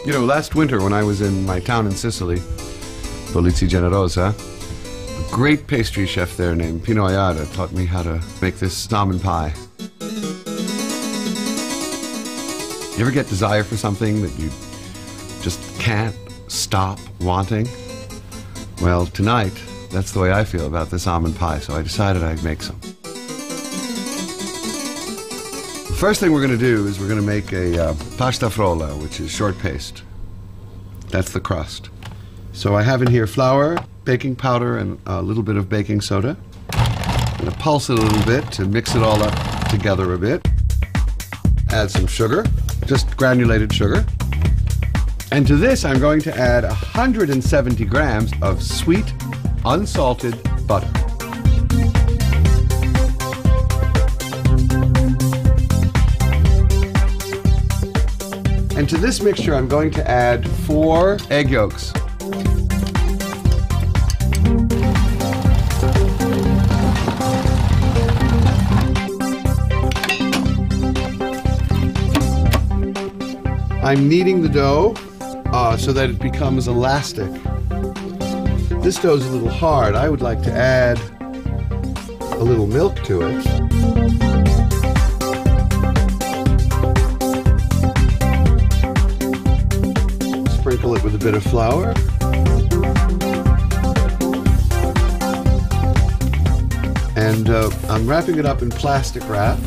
You know, last winter when I was in my town in Sicily, Polizzi Generosa, a great pastry chef there named Pino Ayada taught me how to make this almond pie. You ever get desire for something that you just can't stop wanting? Well, tonight, that's the way I feel about this almond pie, so I decided I'd make some. The first thing we're going to do is we're going to make a pasta frolla, which is short paste. That's the crust. So I have in here flour, baking powder, and a little bit of baking soda. I'm going to pulse it a little bit to mix it all up together a bit. Add some sugar, just granulated sugar. And to this I'm going to add 170 grams of sweet, unsalted butter. And to this mixture, I'm going to add 4 egg yolks. I'm kneading the dough so that it becomes elastic. This dough is a little hard. I would like to add a little milk to it. Sprinkle it with a bit of flour. And I'm wrapping it up in plastic wrap.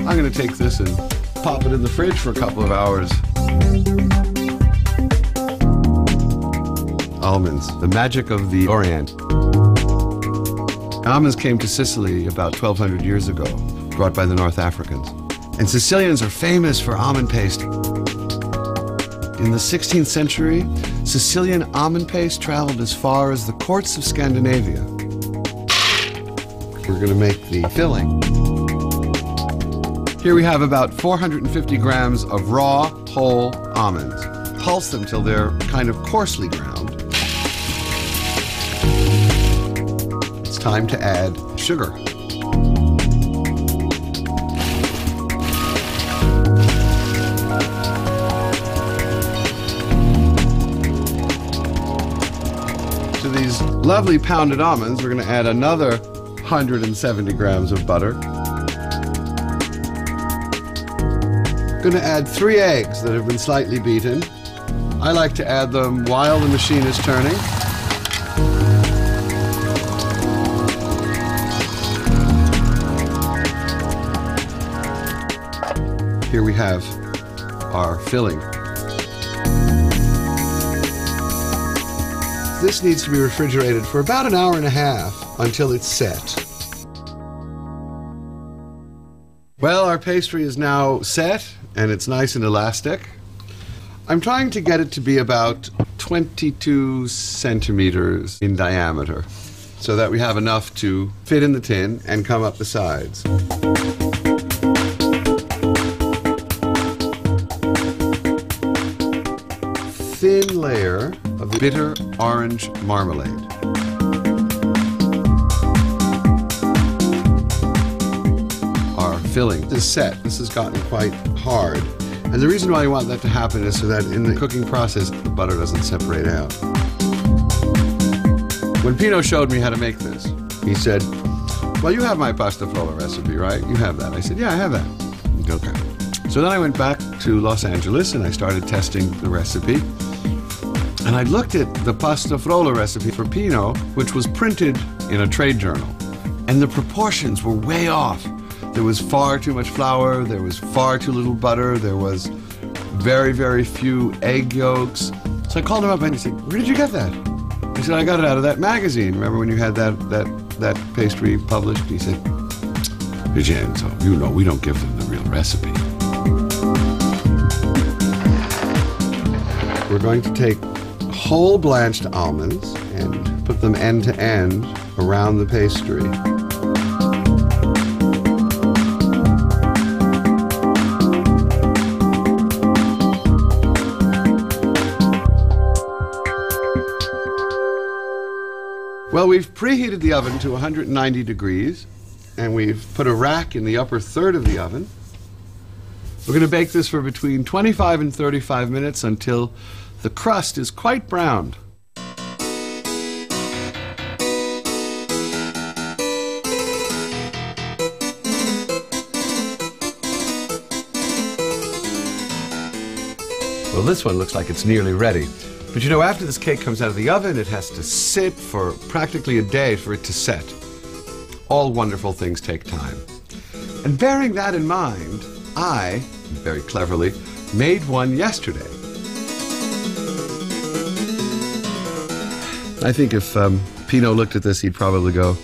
I'm going to take this and pop it in the fridge for a couple of hours. Almonds, the magic of the Orient. Almonds came to Sicily about 1,200 years ago, brought by the North Africans. And Sicilians are famous for almond paste. In the 16th century, Sicilian almond paste traveled as far as the courts of Scandinavia. We're going to make the filling. Here we have about 450 grams of raw, whole almonds. Pulse them till they're kind of coarsely ground. It's time to add sugar. To these lovely pounded almonds, we're going to add another 170 grams of butter. Going to add 3 eggs that have been slightly beaten. I like to add them while the machine is turning. Here we have our filling. This needs to be refrigerated for about an hour and a half until it's set. Well, our pastry is now set and it's nice and elastic. I'm trying to get it to be about 22 centimeters in diameter so that we have enough to fit in the tin and come up the sides. Thin layer of bitter orange marmalade. Our filling is set. This has gotten quite hard. And the reason why I want that to happen is so that in the cooking process, the butter doesn't separate out. When Pino showed me how to make this, he said, well, you have my pasta frolla recipe, right? You have that. I said, yeah, I have that. Okay. So then I went back to Los Angeles and I started testing the recipe. And I looked at the pasta frolla recipe for Pino, which was printed in a trade journal. And the proportions were way off. There was far too much flour, there was far too little butter, there was very, very few egg yolks. So I called him up and he said, where did you get that? I said, I got it out of that magazine. Remember when you had that pastry published? He said, Vincenzo, you know, we don't give them the real recipe. We're going to take whole blanched almonds and put them end to end around the pastry. Well, we've preheated the oven to 190 degrees, and we've put a rack in the upper third of the oven. We're going to bake this for between 25 and 35 minutes until the crust is quite browned. Well, this one looks like it's nearly ready. But you know, after this cake comes out of the oven, it has to sit for practically a day for it to set. All wonderful things take time. And bearing that in mind, I, very cleverly, made one yesterday. I think if Pino looked at this, he'd probably go,